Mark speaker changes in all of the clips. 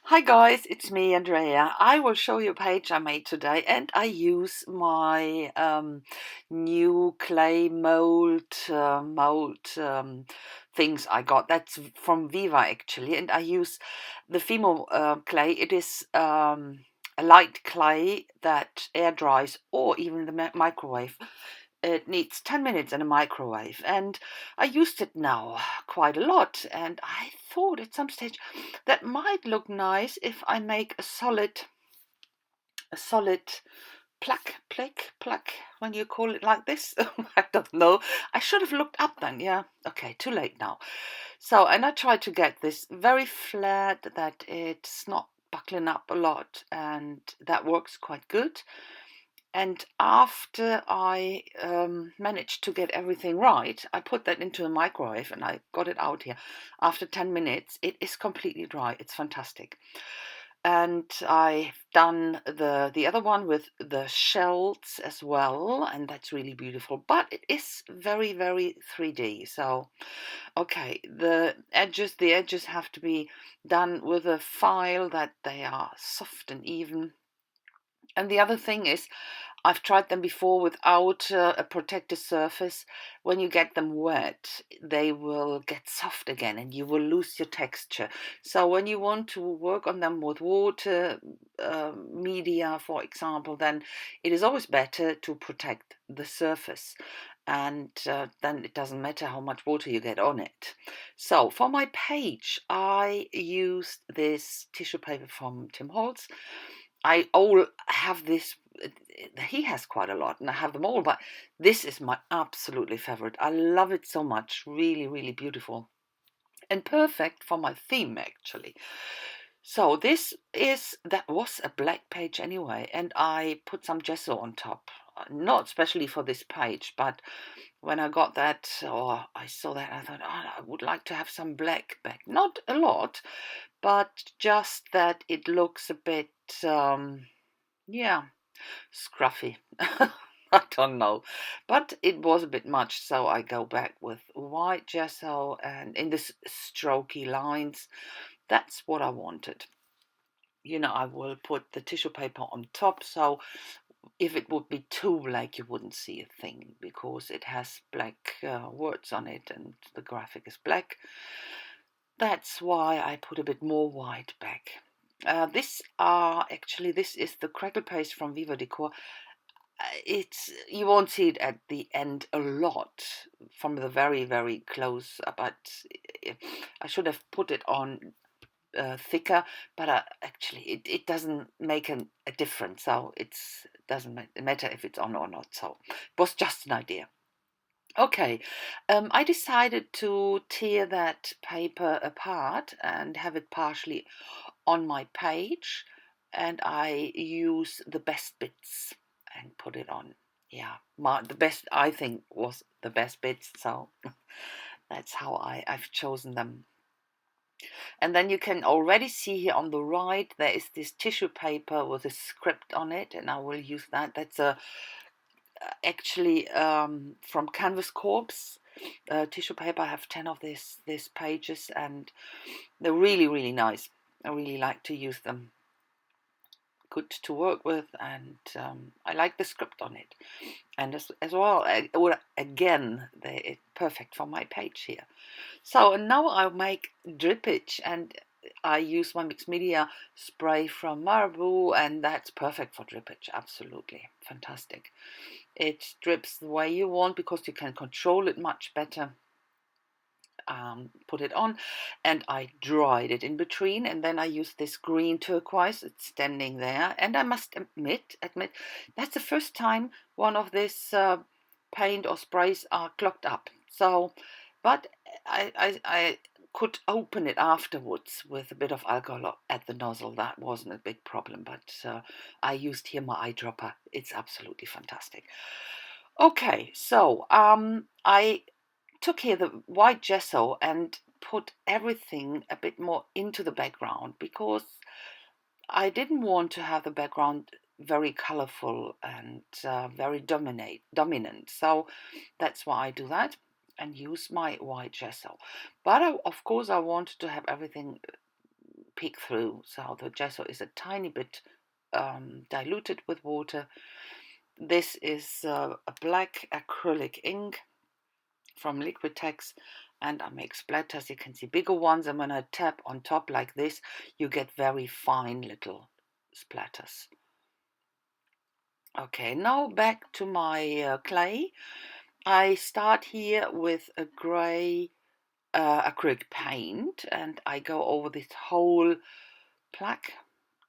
Speaker 1: Hi guys, it's me, Andrea. I will show you a page I made today, and I use my new clay mold things I got. That's from Viva actually, and I use the Fimo clay. It is a light clay that air dries or even the microwave. It needs 10 minutes in a microwave, and I used it now quite a lot, and I thought at some stage that might look nice if I make a solid plaque when you call it like this. I don't know. I should have looked up then. Yeah. Okay, too late now. So, and I tried to get this very flat that it's not buckling up a lot, and that works quite good. And after I managed to get everything right, I put that into the microwave and I got it out here. After 10 minutes, it is completely dry. It's fantastic. And I've done the other one with the shells as well, and that's really beautiful. But it is very, very 3D. So, okay, the edges have to be done with a file that they are soft and even. And the other thing is, I've tried them before without a protective surface. When you get them wet, they will get soft again and you will lose your texture. So when you want to work on them with water media, for example, then it is always better to protect the surface. And then it doesn't matter how much water you get on it. So for my page, I used this tissue paper from Tim Holtz. I all have this. He has quite a lot, and I have them all. But this is my absolutely favorite. I love it so much. Really, really beautiful and perfect for my theme, actually. So that was a black page anyway, and I put some gesso on top. Not especially for this page, but when I got that, or I saw that, I thought, oh, I would like to have some black back. Not a lot, but just that it looks a bit. Yeah, scruffy. I don't know, but it was a bit much, so I go back with white gesso and in this strokey lines. That's what I wanted. I will put the tissue paper on top, so if it would be too black, you wouldn't see a thing because it has black words on it and the graphic is black. That's why I put a bit more white back. This is the crackle paste from Viva Decor. It's You won't see it at the end a lot from the very very close, but I should have put it on thicker, but actually it doesn't make a difference, so it doesn't matter if it's on or not. So it was just an idea. Okay, I decided to tear that paper apart and have it partially on my page, and I use the best bits and put it on. Yeah, the best I think was the best bits, so that's how I've chosen them. And then you can already see here on the right there is this tissue paper with a script on it, and I will use that. That's actually from Canvas Corpse tissue paper. I have 10 of these pages, and they're really really nice. I really like to use them. Good to work with, and I like the script on it. And as well, again, it's perfect for my page here. So now I'll make drippage, and I use my mixed media spray from Marabou, and that's perfect for drippage. Absolutely fantastic. It drips the way you want because you can control it much better. Put it on, and I dried it in between, and then I used this green turquoise. It's standing there, and I must admit that's the first time one of this paint or sprays are clogged up. So, but I could open it afterwards with a bit of alcohol at the nozzle. That wasn't a big problem, but I used here my eyedropper. It's absolutely fantastic. Okay, so I took here the white gesso and put everything a bit more into the background because I didn't want to have the background very colorful and very dominant. So that's why I do that and use my white gesso. But of course I wanted to have everything peek through. So the gesso is a tiny bit diluted with water. This is a black acrylic ink from Liquitex, and I make splatters. You can see bigger ones, and when I tap on top like this, you get very fine little splatters. Okay, now back to my clay. I start here with a grey acrylic paint, and I go over this whole plaque.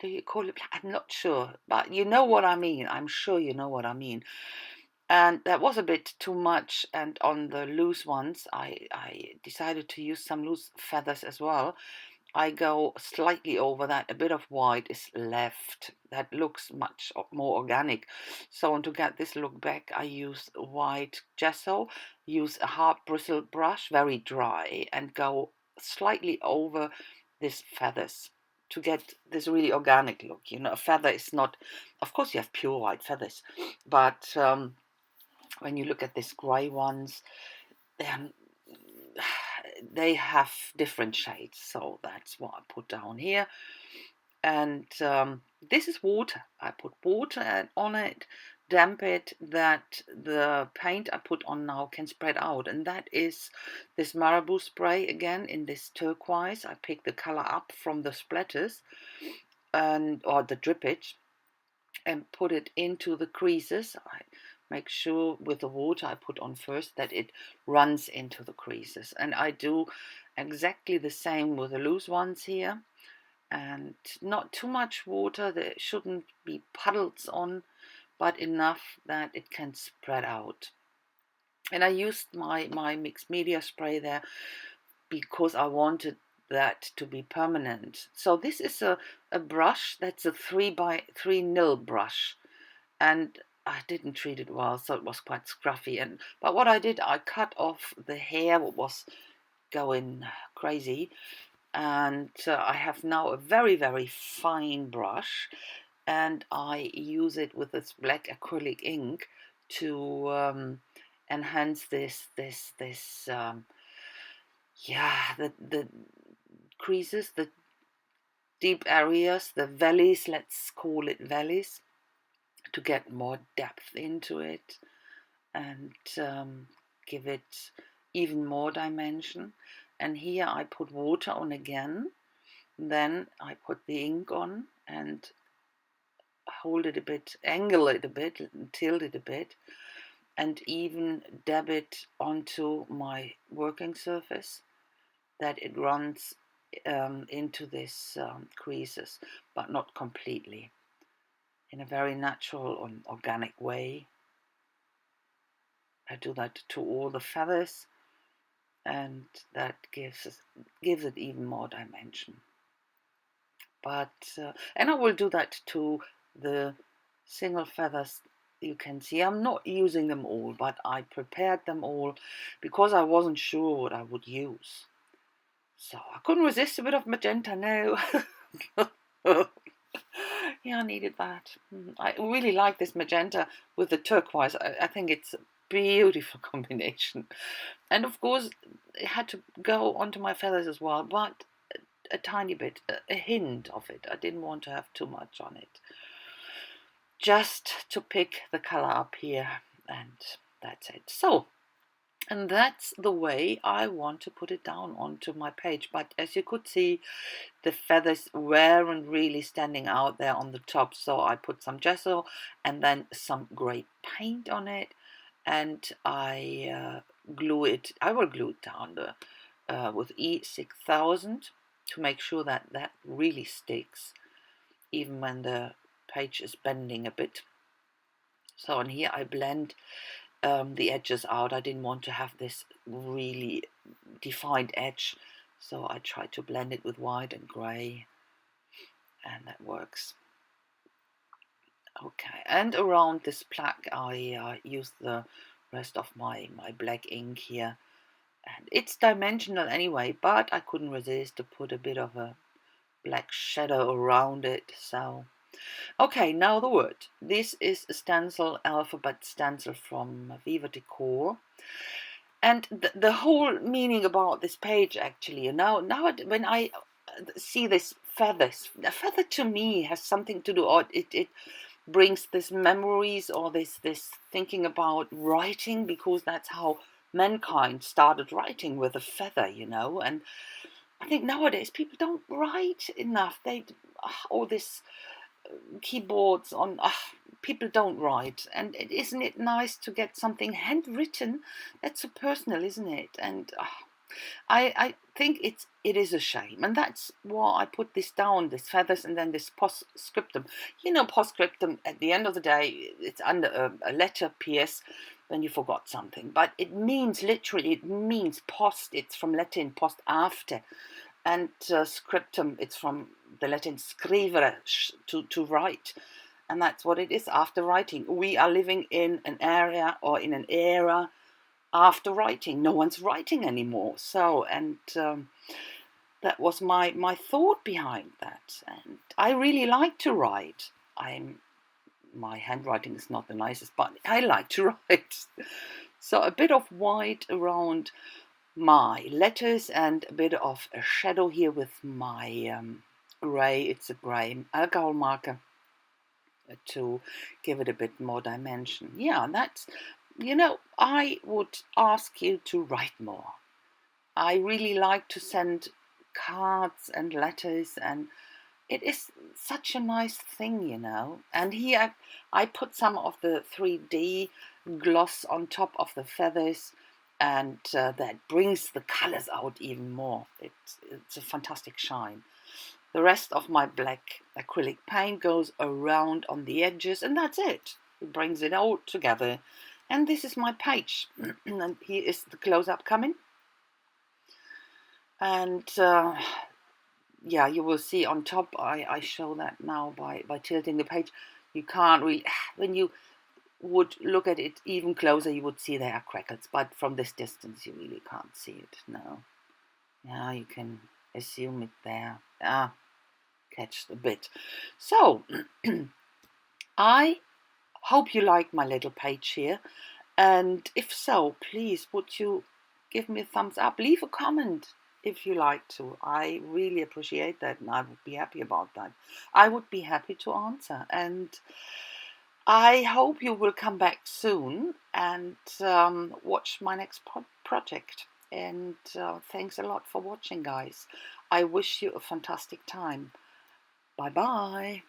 Speaker 1: Do you call it plaque? I'm not sure, but you know what I mean. I'm sure you know what I mean. And that was a bit too much, and on the loose ones I decided to use some loose feathers as well. I go slightly over that. A bit of white is left. That looks much more organic. So to get this look back, I use white gesso, use a hard bristle brush, very dry, and go slightly over these feathers to get this really organic look. You know, a feather is not, of course you have pure white feathers, but when you look at these grey ones, they have different shades, so that's what I put down here. And this is water. I put water on it, damp it, that the paint I put on now can spread out, and that is this marabou spray again in this turquoise. I pick the color up from the splatters or the drippage and put it into the creases. I make sure with the water I put on first that it runs into the creases, and I do exactly the same with the loose ones here, and not too much water. There shouldn't be puddles on, but enough that it can spread out. And I used my mixed media spray there because I wanted that to be permanent. So this is a brush that's a 3x3 nil brush, and I didn't treat it well, so it was quite scruffy. But what I did, I cut off the hair, what was going crazy, and I have now a very, very fine brush, and I use it with this black acrylic ink to enhance the creases, the deep areas, the valleys, let's call it valleys, to get more depth into it and give it even more dimension. And here I put water on again, then I put the ink on and hold it a bit, angle it a bit, tilt it a bit, and even dab it onto my working surface, that it runs into this creases, but not completely, in a very natural and organic way. I do that to all the feathers, and that gives it even more dimension. But and I will do that to the single feathers. You can see I'm not using them all, but I prepared them all because I wasn't sure what I would use. So I couldn't resist a bit of magenta, no. Yeah, I needed that. I really like this magenta with the turquoise. I think it's a beautiful combination. And of course, it had to go onto my feathers as well, but a tiny bit, a hint of it. I didn't want to have too much on it. Just to pick the color up here, and that's it. So, and that's the way I want to put it down onto my page. But as you could see, the feathers weren't really standing out there on the top, so I put some gesso and then some grey paint on it, and I glue it. I will glue it down with E6000 to make sure that that really sticks, even when the page is bending a bit. So on here I blend the edges out. I didn't want to have this really defined edge, so I tried to blend it with white and grey, and that works. Okay, and around this plaque I use the rest of my black ink here, and it's dimensional anyway, but I couldn't resist to put a bit of a black shadow around it. So okay, now the word. This is a stencil, alphabet stencil from Viva Decor. And the whole meaning about this page, actually, now when I see this feathers. A feather to me has something to do, or it brings this memories, or this thinking about writing, because that's how mankind started writing, with a feather, and I think nowadays people don't write enough. All this keyboards on, people don't write, and isn't it nice to get something handwritten? That's so personal, isn't it? And I think it is a shame, and that's why I put this down, this feathers, and then this post scriptum. Post scriptum, at the end of the day, it's under a letter PS when you forgot something, but it means literally, it means post. It's from Latin post, after, and scriptum, it's from the Latin scrivere, to write, and that's what it is, after writing. We are living in an area, or in an era, after writing. No one's writing anymore. So, and that was my thought behind that. And I really like to write. My handwriting is not the nicest, but I like to write. So a bit of white around my letters, and a bit of a shadow here with my grey. It's a grey alcohol marker to give it a bit more dimension. Yeah, that's, I would ask you to write more. I really like to send cards and letters, and it is such a nice thing. And here I put some of the 3D gloss on top of the feathers, and that brings the colors out even more. It's a fantastic shine. The rest of my black acrylic paint goes around on the edges, and that's it. It brings it all together. And this is my page. And here is the close-up coming. And yeah, you will see on top, I show that now by tilting the page. You can't really, when you would look at it even closer, you would see there are crackles. But from this distance, you really can't see it, no. Yeah, you can assume it there. Catch the bit. So, I hope you like my little page here, and if so, please would you give me a thumbs up, leave a comment if you like to. I really appreciate that, and I would be happy about that. I would be happy to answer, and I hope you will come back soon and watch my next project. And thanks a lot for watching, guys. I wish you a fantastic time. Bye bye.